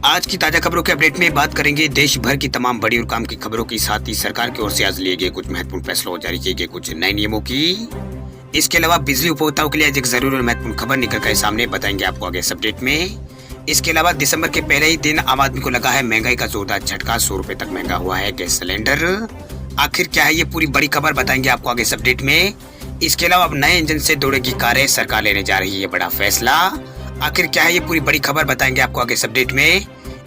आज की ताजा खबरों के अपडेट में बात करेंगे देश भर की तमाम बड़ी और काम की खबरों के साथ ही सरकार की ओर से आज लिए गए कुछ महत्वपूर्ण फैसलों और जारी किए गए कुछ नए नियमों की। इसके अलावा बिजली उपभोक्ताओं के लिए आज एक जरूरी और महत्वपूर्ण खबर निकल कर सामने बताएंगे आपको आगे इस अपडेट में। इसके अलावा दिसंबर के पहले ही दिन आम आदमी को लगा है महंगाई का जोरदार झटका, 100 रुपए तक महंगा हुआ है गैस सिलेंडर। आखिर क्या है ये पूरी बड़ी खबर बताएंगे आपको आगे इस अपडेट में। इसके अलावा अब नए इंजन से दौड़ेगी कारें, सरकार लेने जा रही है बड़ा फैसला। आखिर क्या है ये पूरी बड़ी खबर बताएंगे आपको आगे इस अपडेट में।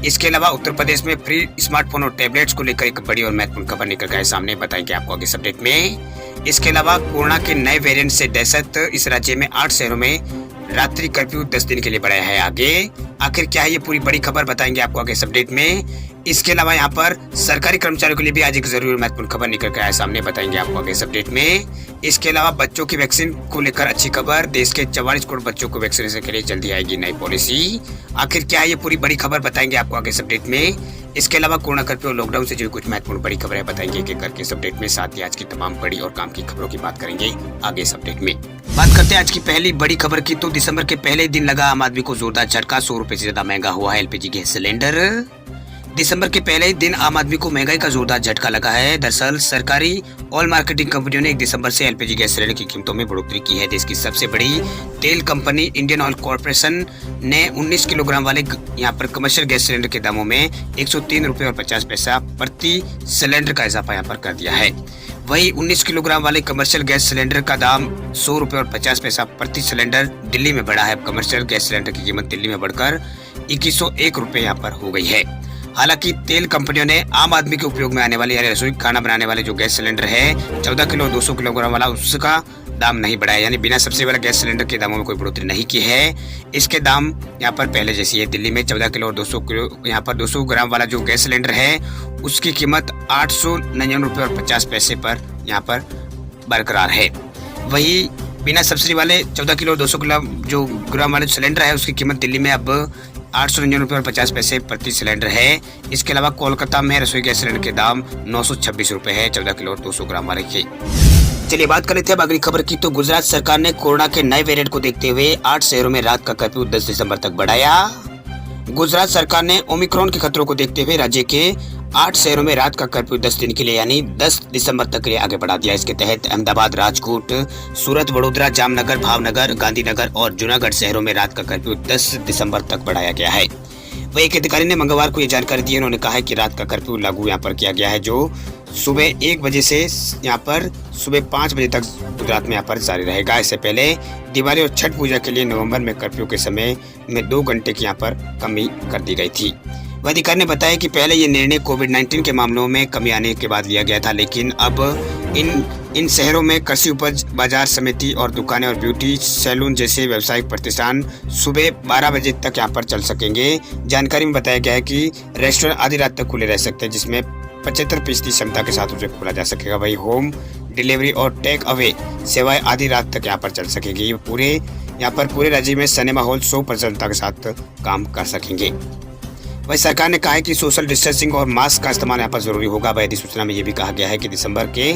इसके अलावा उत्तर प्रदेश में फ्री स्मार्टफोन और टैबलेट्स को लेकर एक बड़ी और महत्वपूर्ण खबर निकल कर सामने बताएंगे आपको आगे इस अपडेट में। इसके अलावा कोरोना के नए वेरिएंट से दहशत, इस राज्य में 8 शहरों में रात्रि कर्फ्यू 10 दिन के लिए बढ़ाया है आगे। आखिर क्या है ये पूरी बड़ी खबर बताएंगे आपको आगे इस अपडेट में। इसके अलावा यहाँ पर सरकारी कर्मचारियों के लिए भी आज एक जरूरी और महत्वपूर्ण खबर निकल कर आए सामने बताएंगे आपको आगे इस अपडेट में। इसके अलावा बच्चों की वैक्सीन को लेकर अच्छी खबर, देश के 44 करोड़ बच्चों को वैक्सीनेशन के लिए जल्दी आएगी नई पॉलिसी। आखिर क्या है ये पूरी बड़ी खबर बताएंगे आपको आगे इस अपडेट में। इसके अलावा कोरोना कर्फ्यू और लॉकडाउन से जुड़ी कुछ महत्वपूर्ण बड़ी खबरें बताएंगे एक एक करके इस अपडेट में। साथ ही आज की तमाम बड़ी और काम की खबरों की बात करेंगे आगे इस अपडेट में। बात करते हैं आज की पहली बड़ी खबर की, तो दिसंबर के पहले दिन लगा आम आदमी को जोरदार झटका, 100 रुपए से ज्यादा महंगा हुआ है एलपीजी गैस सिलेंडर। दिसंबर के पहले ही दिन आम आदमी को महंगाई का जोरदार झटका लगा है। दरअसल सरकारी ऑयल मार्केटिंग कंपनियों ने 1 दिसंबर से एलपीजी गैस सिलेंडर की कीमतों में बढ़ोतरी की है। देश की सबसे बड़ी तेल कंपनी इंडियन ऑयल कॉर्पोरेशन ने 19 किलोग्राम वाले यहाँ पर कमर्शियल गैस सिलेंडर के दामों में 103 रुपए और 50 पैसा प्रति सिलेंडर का इजाफा यहाँ पर कर दिया है। वही 19 किलोग्राम वाले कमर्शियल गैस सिलेंडर का दाम 100 रुपए और 50 पैसा प्रति सिलेंडर दिल्ली में बढ़ा है। कमर्शियल गैस सिलेंडर की कीमत दिल्ली में बढ़कर 2101 रुपए यहाँ पर हो गई है। हालांकि तेल कंपनियों ने आम आदमी के उपयोग में आने वाले यानी रसोई खाना बनाने वाले जो गैस सिलेंडर है 14 किलो और 200 किलोग्राम वाला, उसका दाम नहीं बढ़ाया, यानी बिना सब्सिडी वाला गैस सिलेंडर के दामों में कोई बढ़ोतरी नहीं की है। इसके दाम यहाँ पर पहले जैसी है। दिल्ली में 14 किलो और 200 किलो यहाँ पर 200 ग्राम वाला जो गैस सिलेंडर है उसकी कीमत 899 रुपए और 50 पैसे पर यहाँ पर बरकरार है। वही बिना सब्सिडी वाले 14 किलो और 200 जो ग्राम वाले सिलेंडर है उसकी कीमत दिल्ली में अब 899 रुपए और 50 पैसे प्रति सिलेंडर है। इसके अलावा कोलकाता में रसोई गैस सिलेंडर के दाम 926 रुपए है 14 किलो और 200 ग्राम वाले के। चलिए बात कर लेते हैं अगली खबर की, तो गुजरात सरकार ने कोरोना के नए वेरिएंट को देखते हुए 8 शहरों में रात का कर्फ्यू 10 दिसंबर तक बढ़ाया। गुजरात सरकार ने ओमिक्रॉन के खतरों को देखते हुए राज्य के 8 शहरों में रात का कर्फ्यू 10 दिन के लिए यानी 10 दिसंबर तक के लिए आगे बढ़ा दिया। इसके तहत अहमदाबाद, राजकोट, सूरत, वडोदरा, जामनगर, भावनगर, गांधीनगर और जूनागढ़ शहरों में रात का कर्फ्यू 10 दिसंबर तक बढ़ाया गया है। वही एक अधिकारी ने मंगलवार को यह जानकारी दी। उन्होंने कहा है कि रात का कर्फ्यू लागू यहाँ पर किया गया है, जो सुबह 1 बजे से यहाँ पर सुबह 5 बजे तक गुजरात में यहाँ पर जारी रहेगा। इससे पहले दिवाली और छठ पूजा के लिए नवंबर में कर्फ्यू के समय में 2 घंटे की यहाँ पर कमी कर दी गई थी। वह अधिकारी ने बताया कि पहले ये निर्णय कोविड-19 के मामलों में कमी आने के बाद लिया गया था, लेकिन अब इन शहरों में कृषि उपज बाजार समिति और दुकानें और ब्यूटी सैलून जैसे व्यावसायिक प्रतिष्ठान सुबह 12 बजे तक यहाँ पर चल सकेंगे। जानकारी में बताया गया है कि रेस्टोरेंट आधी रात तक खुले रह सकते हैं, जिसमें 75% क्षमता के साथ उसे खोला जा सकेगा। वही होम डिलीवरी और टेक अवे सेवाएं आधी रात तक यहाँ पर चल सकेगी। पूरे राज्य में सिनेमा हॉल 100% क्षमता के साथ काम कर सकेंगे। वही सरकार ने कहा है कि सोशल डिस्टेंसिंग और मास्क का इस्तेमाल यहाँ पर जरूरी होगा। वही अधिसूचना में ये भी कहा गया है कि दिसंबर के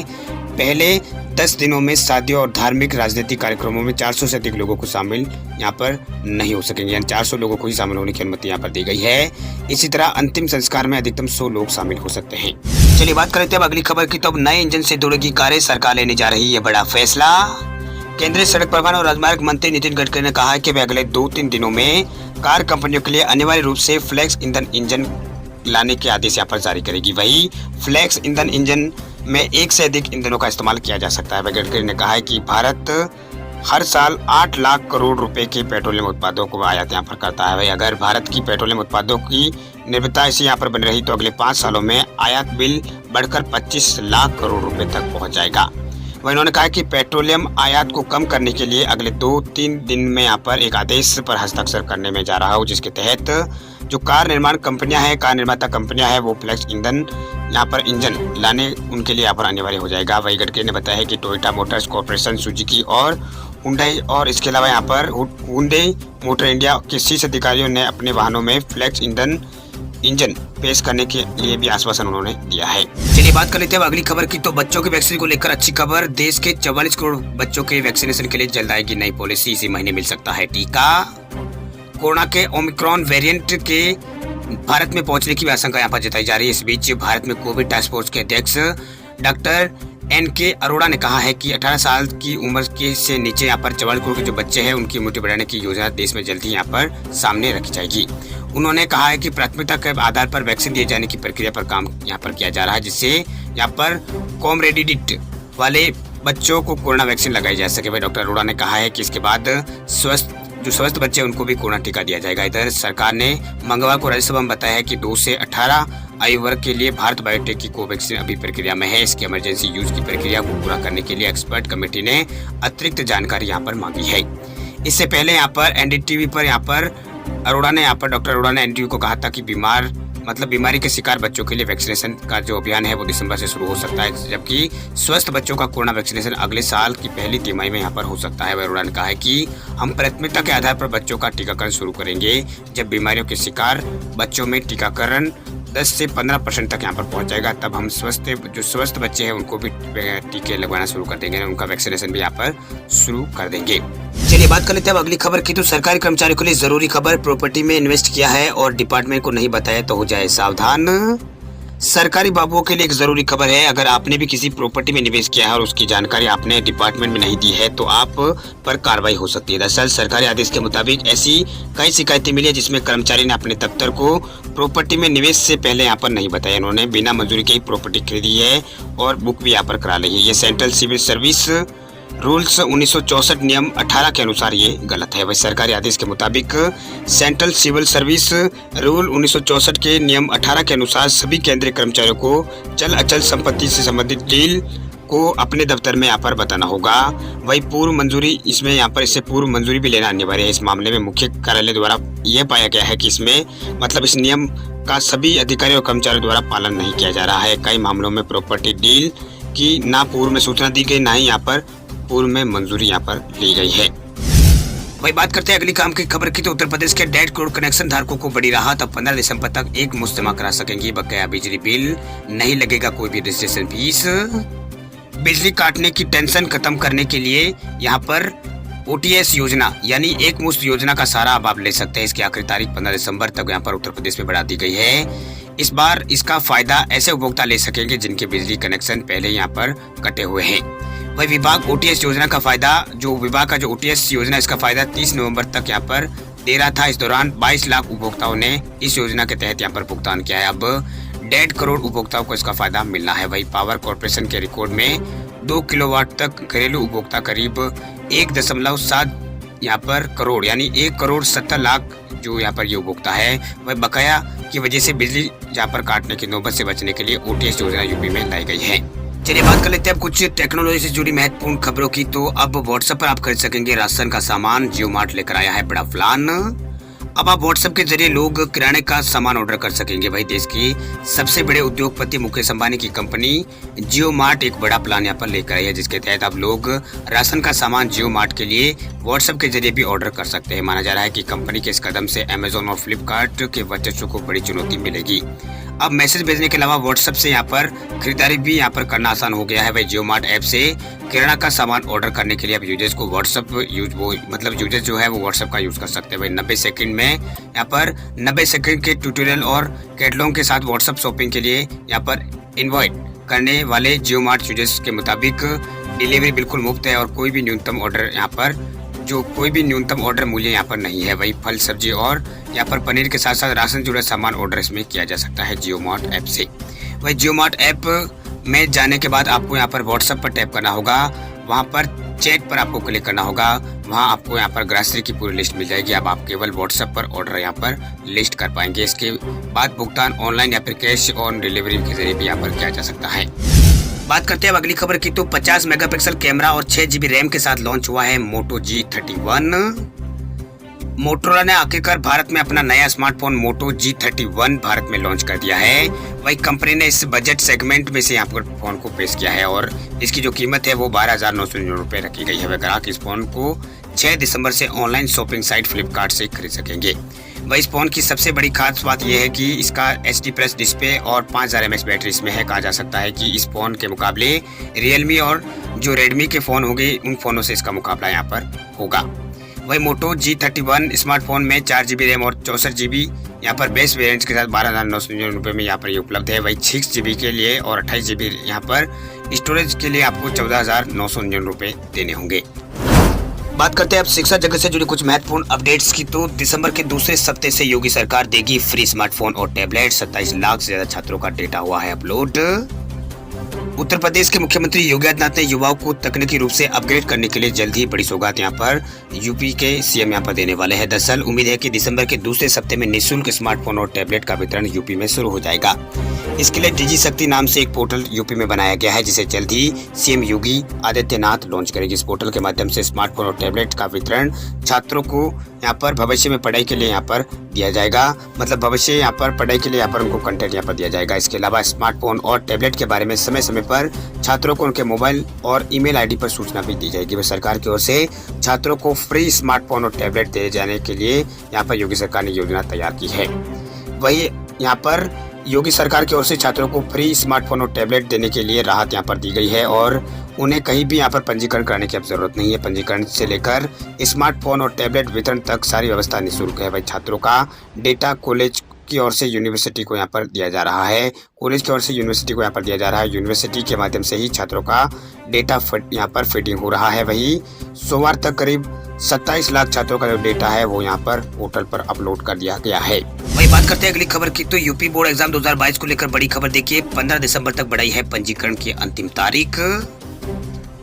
पहले 10 दिनों में शादियों और धार्मिक राजनीतिक कार्यक्रमों में 400 से अधिक लोगों को शामिल यहाँ पर नहीं हो सकेंगे, यानी 400 लोगों को ही शामिल होने की अनुमति यहाँ पर दी गई है। इसी तरह अंतिम संस्कार में अधिकतम 100 लोग शामिल हो सकते हैं। चलिए बात करते हैं अगली खबर की, तो अब नए इंजन से दौड़ेगी कारें, सरकार लेने जा रही है बड़ा फैसला। केंद्रीय सड़क परिवहन और राजमार्ग मंत्री नितिन गडकरी ने कहा है कि वे अगले 2-3 दिनों में कार कंपनियों के लिए अनिवार्य रूप से फ्लेक्स ईंधन इंजन लाने के आदेश यहाँ पर जारी करेगी। वही फ्लेक्स ईंधन इंजन में 1 से अधिक ईंधनों का इस्तेमाल किया जा सकता है। गडकरी ने कहा है कि भारत हर साल 8 लाख करोड़ रुपए के पेट्रोलियम उत्पादों को आयात यहाँ पर करता है। वही अगर भारत की पेट्रोलियम उत्पादों की निर्भरता ऐसी यहाँ पर बनी रही तो अगले 5 सालों में आयात बिल बढ़कर 25 लाख करोड़ रुपए तक पहुँच जाएगा। वह उन्होंने कहा कि पेट्रोलियम आयात को कम करने के लिए अगले 2-3 दिन में यहाँ पर एक आदेश पर हस्ताक्षर करने में जा रहा हूँ, जिसके तहत जो कार निर्माता कंपनियां हैं वो फ्लेक्स ईंधन यहाँ पर इंजन लाने उनके लिए यहाँ पर अनिवार्य हो जाएगा। वही गडकरी ने बताया कि टोयोटा मोटर्स कॉर्पोरेशन, सुजुकी और हुंडई और इसके अलावा यहाँ पर हुंडई मोटर इंडिया के शीर्ष अधिकारियों ने अपने वाहनों में फ्लेक्स इंजन पेश करने के लिए भी आश्वासन उन्होंने दिया है। चलिए बात कर लेते हैं अगली खबर की, तो बच्चों की वैक्सीन को लेकर अच्छी खबर। देश के 44 करोड़ बच्चों के वैक्सीनेशन के लिए जल्द आएगी नई पॉलिसी। इसी महीने मिल सकता है टीका। कोरोना के ओमिक्रॉन वेरिएंट के भारत में पहुंचने की भी आशंका यहाँ पर जताई जा रही है। इस बीच भारत में कोविड टास्क फोर्स के अध्यक्ष डॉक्टर NK अरोड़ा ने कहा है कि 18 साल की उम्र के से नीचे यहाँ पर 44 करोड़ के जो बच्चे हैं उनकी इम्यूनिटी बढ़ाने की योजना देश में जल्द ही यहाँ पर सामने रखी जाएगी। उन्होंने कहा है कि प्राथमिकता के आधार पर वैक्सीन दिए जाने की प्रक्रिया पर काम यहाँ पर किया जा रहा है, जिससे यहाँ पर कॉमरेडिट वाले बच्चों को कोरोना वैक्सीन लगाई जा सके। वही डॉक्टर अरोड़ा ने कहा है कि इसके बाद स्वस्थ बच्चे हैं उनको भी कोरोना टीका दिया जाएगा। इधर सरकार ने मंगलवार को राज्यसभा में बताया है कि 2 से 18 आयु वर्ग के लिए भारत बायोटेक की कोवैक्सीन अभी प्रक्रिया में है। इसकी इमरजेंसी यूज की प्रक्रिया को पूरा करने के लिए एक्सपर्ट कमेटी ने अतिरिक्त जानकारी यहाँ पर मांगी है। इससे पहले यहाँ पर NDTV पर डॉक्टर अरोड़ा ने NDTV को कहा था कि बीमारी के शिकार बच्चों के लिए वैक्सीनेशन का जो अभियान है वो दिसंबर से शुरू हो सकता है, जबकि स्वस्थ बच्चों का कोरोना वैक्सीनेशन अगले साल की पहली तिमाही में यहाँ पर हो सकता है। अरोड़ा ने कहा है कि हम प्राथमिकता के आधार पर बच्चों का टीकाकरण शुरू करेंगे। जब बीमारियों के शिकार बच्चों में टीकाकरण 10 से 15% तक यहाँ पर पहुंच जाएगा, तब हम स्वस्थ बच्चे हैं उनको भी टीके लगवाना शुरू कर देंगे, उनका वैक्सीनेशन भी यहाँ पर शुरू कर देंगे। चलिए बात कर लेते हैं अब अगली खबर की। तो सरकारी कर्मचारियों के लिए जरूरी खबर, प्रॉपर्टी में इन्वेस्ट किया है और डिपार्टमेंट को नहीं बताया तो हो जाए सावधान। सरकारी बाबुओं के लिए एक जरूरी खबर है। अगर आपने भी किसी प्रॉपर्टी में निवेश किया है और उसकी जानकारी आपने डिपार्टमेंट में नहीं दी है तो आप पर कार्रवाई हो सकती है। दरअसल सरकारी आदेश के मुताबिक ऐसी कई शिकायतें मिली है जिसमें कर्मचारी ने अपने दफ्तर को प्रॉपर्टी में निवेश से पहले यहाँ पर नहीं बताया। उन्होंने बिना मंजूरी के ही प्रॉपर्टी खरीदी है और बुक भी यहाँ पर करा ली है। ये सेंट्रल सिविल सर्विस रूल्स 1964 नियम 18 के अनुसार ये गलत है। वही सरकारी आदेश के मुताबिक सेंट्रल सिविल सर्विस रूल 1964 के नियम 18 के अनुसार सभी केंद्रीय कर्मचारियों को चल अचल संपत्ति से संबंधित डील को अपने दफ्तर में यहाँ पर बताना होगा। वही पूर्व मंजूरी इससे पूर्व मंजूरी भी लेना अनिवार्य है। इस मामले में मुख्य कार्यालय द्वारा यह पाया गया है कि इस नियम का सभी अधिकारियों और कर्मचारियों द्वारा पालन नहीं किया जा रहा है। कई मामलों में प्रॉपर्टी डील की ना पूर्व में सूचना दी गई, ना ही यहाँ पर पूर्व में मंजूरी यहाँ पर ली गई है। वही बात करते हैं अगली काम की खबर की। तो उत्तर प्रदेश के 1.5 करोड़ कनेक्शन धारकों को बड़ी राहत, अब 15 दिसंबर तक एक मुश्त जमा करा सकेंगे बकाया बिजली बिल, नहीं लगेगा कोई भी रजिस्ट्रेशन फीस। बिजली काटने की टेंशन खत्म करने के लिए यहाँ पर OTS योजना यानी एक मुश्त योजना का सारा अब आप ले सकते हैं। इसकी आखिरी तारीख 15 दिसंबर तक यहाँ पर उत्तर प्रदेश में बढ़ा दी गई है। इस बार इसका फायदा ऐसे उपभोक्ता ले सकेंगे जिनके बिजली कनेक्शन पहले यहाँ पर कटे हुए हैं। वही विभाग OTS योजना का फायदा OTS योजना इसका फायदा 30 नवंबर तक यहाँ पर दे रहा था। इस दौरान 22 लाख उपभोक्ताओं ने इस योजना के तहत यहाँ पर भुगतान किया है। अब 1.5 करोड़ उपभोक्ताओं को इसका फायदा मिलना है। वही पावर कॉर्पोरेशन के रिकॉर्ड में 2 किलोवाट तक घरेलू उपभोक्ता करीब 1.7 यहाँ पर करोड़ यानी 1 करोड़ 70 लाख जो यहाँ पर ये उपभोक्ता है वह बकाया की वजह से बिजली यहाँ पर काटने की नौबत से बचने के लिए OTS योजना यूपी में लाई गई है। चलिए बात कर लेते हैं अब कुछ टेक्नोलॉजी से जुड़ी महत्वपूर्ण खबरों की। तो अब व्हाट्सएप पर आप खरीद सकेंगे राशन का सामान। जियो मार्ट लेकर आया है बड़ा प्लान। अब आप व्हाट्सएप के जरिए लोग किराने का सामान ऑर्डर कर सकेंगे। भाई देश की सबसे बड़े उद्योगपति मुकेश अंबानी की कंपनी जियो मार्ट एक बड़ा प्लान यहाँ पर लेकर आई है, जिसके तहत अब लोग राशन का सामान जियो मार्ट के लिए व्हाट्सएप के जरिए भी ऑर्डर कर सकते हैं। माना जा रहा है कि कंपनी के इस कदम से अमेजोन और फ्लिपकार्ट के वर्चस्व को बड़ी चुनौती मिलेगी। अब मैसेज भेजने के अलावा व्हाट्सएप से यहाँ पर खरीदारी भी यहाँ पर करना आसान हो गया है। भाई जियो मार्ट ऐप से किराना का सामान ऑर्डर करने के लिए अब यूजर्स को यूजर्स जो है वो व्हाट्सएप का यूज कर सकते हैं। भाई 90 सेकंड में यहाँ पर 90 सेकंड के ट्यूटोरियल और कैटलॉग के साथ व्हाट्सएप शॉपिंग के लिए यहाँ पर इन्वाइट करने वाले जियो मार्ट यूजर्स के मुताबिक डिलीवरी बिल्कुल मुफ्त है और कोई भी न्यूनतम ऑर्डर मूल्य यहाँ पर नहीं है। वही फल सब्जी और यहाँ पर पनीर के साथ साथ राशन जुड़े सामान ऑर्डर इसमें किया जा सकता है जियो मार्ट ऐप से। वही जियो मार्ट ऐप में जाने के बाद आपको यहाँ पर व्हाट्सएप पर टैप करना होगा, वहाँ पर चैट पर आपको क्लिक करना होगा, वहाँ आपको यहाँ पर ग्रॉसरी की पूरी लिस्ट मिल जाएगी। अब आप केवल व्हाट्सएप पर ऑर्डर यहाँ पर लिस्ट कर पाएंगे। इसके बाद भुगतान ऑनलाइन या फिर कैश ऑन डिलीवरी के जरिए भी यहाँ पर किया जा सकता है। बात करते हैं अब अगली खबर की। तो 50 मेगापिक्सल कैमरा और 6 GB रैम के साथ लॉन्च हुआ है मोटो G31। मोटोरोला ने आखिरकार भारत में अपना नया स्मार्टफोन मोटो G31 भारत में लॉन्च कर दिया है। वही कंपनी ने इस बजट सेगमेंट में से यहाँ पर फोन को पेश किया है और इसकी जो कीमत है वो 12,999 रुपए रखी गई है। वह ग्राहक इस फोन को 6 दिसंबर से ऑनलाइन शॉपिंग साइट फ्लिपकार्ट से खरीद सकेंगे। वही इस फोन की सबसे बड़ी खास बात यह है कि इसका HD+ डिस्प्ले और 5000 mAh बैटरी इसमें है। कहा जा सकता है कि इस फोन के मुकाबले रियलमी और जो रेडमी के फोन होंगे उन फोनों से इसका मुकाबला यहाँ पर होगा। वही मोटो G31 स्मार्टफोन में 4GB रैम और 64GB यहाँ पर बेस वेरिएंट के साथ 12,999 में यहाँ पर ये उपलब्ध है। वही 6GB के लिए और 28GB यहाँ पर स्टोरेज के लिए आपको 14,999 रुपये देने होंगे। बात करते हैं अब शिक्षा जगत से जुड़ी कुछ महत्वपूर्ण अपडेट्स की। तो दिसंबर के दूसरे सप्ताह से योगी सरकार देगी फ्री स्मार्टफोन और टैबलेट। 27 लाख से ज्यादा छात्रों का डेटा हुआ है अपलोड। उत्तर प्रदेश के मुख्यमंत्री योगी आदित्यनाथ ने युवाओं को तकनीकी रूप से अपग्रेड करने के लिए जल्द ही बड़ी सौगात यहाँ पर यूपी के सीएम यहाँ पर देने वाले हैं। दरअसल उम्मीद है कि दिसंबर के दूसरे सप्ताह में निःशुल्क स्मार्टफोन और टैबलेट का वितरण यूपी में शुरू हो जाएगा। इसके लिए डिजी शक्ति नाम से एक पोर्टल यूपी में बनाया गया है, जिसे जल्द ही सीएम योगी आदित्यनाथ लॉन्च करेगी। इस पोर्टल के माध्यम से स्मार्टफोन और टैबलेट का वितरण छात्रों को यहाँ पर भविष्य में पढ़ाई के लिए यहाँ पर दिया जाएगा। मतलब भविष्य यहाँ पर पढ़ाई के लिए यहाँ पर उनको कंटेंट यहाँ पर दिया जाएगा। इसके अलावा स्मार्टफोन और टैबलेट के बारे में समय समय पर छात्रों को उनके मोबाइल और ईमेल आईडी पर सूचना भी दी जाएगी। वह सरकार की ओर से छात्रों को फ्री स्मार्टफोन और टैबलेट दिए जाने के लिए यहाँ पर योगी सरकार ने योजना तैयार की है। वही यहाँ पर योगी सरकार की ओर से छात्रों को फ्री स्मार्टफोन और टैबलेट देने के लिए राहत यहाँ पर दी गई है और उन्हें कहीं भी यहाँ पर पंजीकरण कराने की अब जरूरत नहीं है। पंजीकरण से लेकर स्मार्टफोन और टैबलेट वितरण तक सारी व्यवस्था निःशुल्क है। वही छात्रों का डेटा कॉलेज की ओर से यूनिवर्सिटी को यहाँ पर दिया जा रहा है। कॉलेज की ओर से यूनिवर्सिटी को यहाँ पर दिया जा रहा है। यूनिवर्सिटी के माध्यम से ही छात्रों का डेटा यहाँ पर फिटिंग हो रहा है। वही सोमवार तक करीब 27 लाख छात्रों का जो डेटा है वो यहाँ पर पोर्टल पर अपलोड कर दिया गया है। वही बात करते हैं अगली खबर की। तो यूपी बोर्ड एग्जाम 2022 को लेकर बड़ी खबर देखिए। 15 दिसंबर तक बढ़ाई है पंजीकरण की अंतिम तारीख।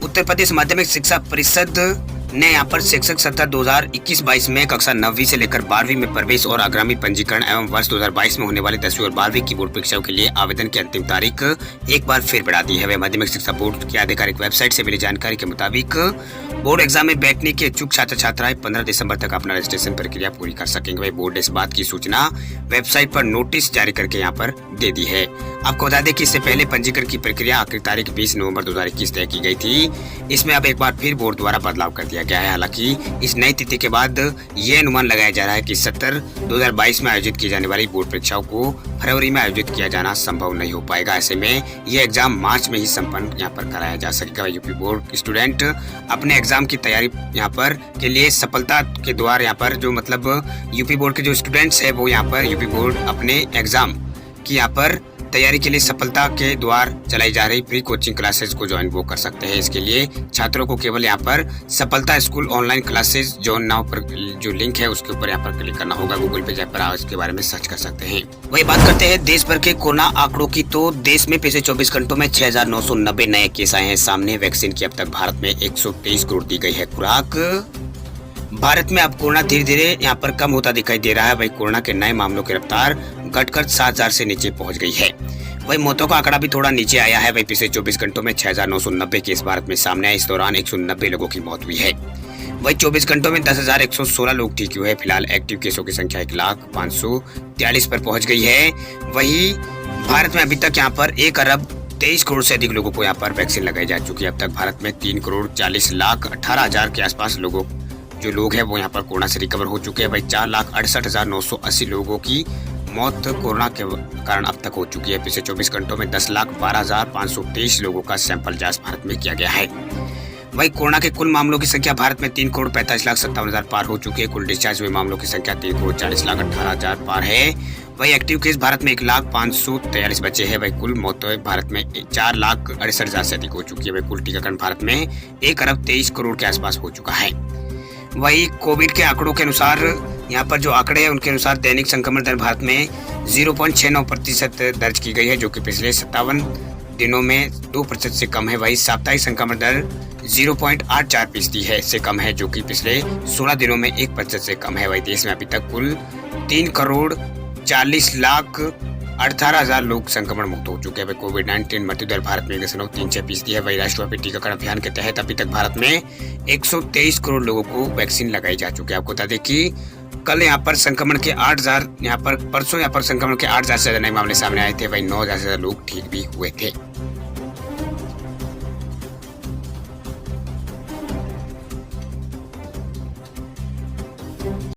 उत्तर प्रदेश माध्यमिक शिक्षा परिषद ने यहाँ पर शिक्षक सत्र 2021-22 में कक्षा 9वीं से लेकर 12वीं में प्रवेश और आगामी पंजीकरण एवं वर्ष 2022 में होने वाली 10वीं और 12वीं की बोर्ड परीक्षाओं के लिए आवेदन की अंतिम तारीख एक बार फिर बढ़ा दी है। वह माध्यमिक शिक्षा बोर्ड की आधिकारिक वेबसाइट से मिली जानकारी के मुताबिक बोर्ड एग्जाम में बैठने के इच्छुक छात्र छात्राएं 15 दिसंबर तक अपना रजिस्ट्रेशन प्रक्रिया पूरी कर सकेंगे। वही बोर्ड ने इस बात की सूचना वेबसाइट पर नोटिस जारी करके यहाँ पर दे दी है। आपको बता दें कि इससे पहले पंजीकरण की प्रक्रिया आखिरी तारीख 20 नवंबर 2021 तय की गई थी। इसमें अब एक बार फिर बोर्ड द्वारा बदलाव कर दिया गया है। हालांकि इस नई तिथि के बाद ये अनुमान लगाया जा रहा है कि सत्र 2022 में आयोजित की जाने वाली बोर्ड परीक्षाओं को फरवरी में आयोजित किया जाना संभव नहीं हो पाएगा। ऐसे में ये एग्जाम मार्च में ही संपन्न यहाँ पर कराया जा सकेगा। यूपी बोर्ड स्टूडेंट अपने एग्जाम की तैयारी यहाँ पर के लिए सफलता के द्वार यहाँ पर जो मतलब यूपी बोर्ड के जो स्टूडेंट्स है वो यहाँ पर यूपी बोर्ड अपने एग्जाम की यहाँ पर तैयारी के लिए सफलता के द्वार चलाई जा रही फ्री कोचिंग क्लासेस को ज्वाइन वो कर सकते हैं। इसके लिए छात्रों को केवल यहाँ पर सफलता school online classes join now पर जो लिंक है उसके ऊपर यहाँ पर क्लिक करना होगा। गूगल पे जाकर आप इसके बारे में सर्च कर सकते हैं। वही बात करते हैं देश भर के कोरोना आंकड़ों की। तो देश में पिछले 24 घंटों में 6,990 नए केस आए हैं सामने। वैक्सीन की अब तक भारत में 123 करोड़ दी गई है खुराक। भारत में अब कोरोना धीरे धीरे यहाँ पर कम होता दिखाई दे रहा है। वही कोरोना के नए मामलों की रफ्तार घटकर 7,000 से नीचे पहुंच गई है। वही मौतों का आंकड़ा भी थोड़ा नीचे आया है। वही पिछले 24 घंटों में 6,990 केस भारत में सामने आए। इस दौरान 190 लोगों की मौत हुई है। वही 24 घंटों में 10,116 लोग ठीक हुए हैं। फिलहाल एक्टिव केसों की संख्या 1,543 पर पहुंच गई है। वही भारत में अभी तक यहाँ पर 1,23 करोड़ से अधिक लोगों को यहाँ पर वैक्सीन लगाई जा चुकी है। अब तक भारत में 3,40,18,000 के आसपास जो लोग हैं वो यहाँ पर कोरोना से रिकवर हो चुके हैं। वही 4,68,980 लोगों की मौत कोरोना के कारण अब तक हो चुकी है। पिछले 24 घंटों में 10,12,523 लोगों का सैंपल जांच भारत में किया गया है। वही कोरोना के कुल मामलों की संख्या भारत में 3,45,57,000 पार हो चुकी है। कुल डिस्चार्ज हुए मामलों की संख्या 3,40,18,000 पार है। वही एक्टिव केस भारत में 1,543 बचे हैं। वही कुल मौतें भारत में 4,68,000 से अधिक हो चुकी है। वही कुल टीकाकरण भारत में 1,23 करोड़ के आसपास हो चुका है। वही कोविड के आंकड़ों के अनुसार यहाँ पर जो आंकड़े हैं उनके अनुसार दैनिक संक्रमण दर भारत में 0.69% दर्ज की गई है, जो कि पिछले 57 दिनों में 2% से कम है। वही साप्ताहिक संक्रमण दर 0.84% है से कम है, जो कि पिछले 16 दिनों में 1% से कम है। वही देश में अभी तक कुल 3,40,18,000 लोग संक्रमण मुक्त हो चुके हैं। कोविड-19 मृत्यु दर भारत में 1.36% है। वही राष्ट्रव्यापी टीकाकरण अभियान के तहत अभी तक भारत में 123 करोड़ लोगों को वैक्सीन लगाई जा चुकी है। आपको बता दें कि कल यहाँ पर संक्रमण के 8,000 परसों यहाँ पर संक्रमण के 8,000 से ज्यादा नए मामले सामने आए थे। वही 9,000 से ज्यादा लोग ठीक भी हुए थे।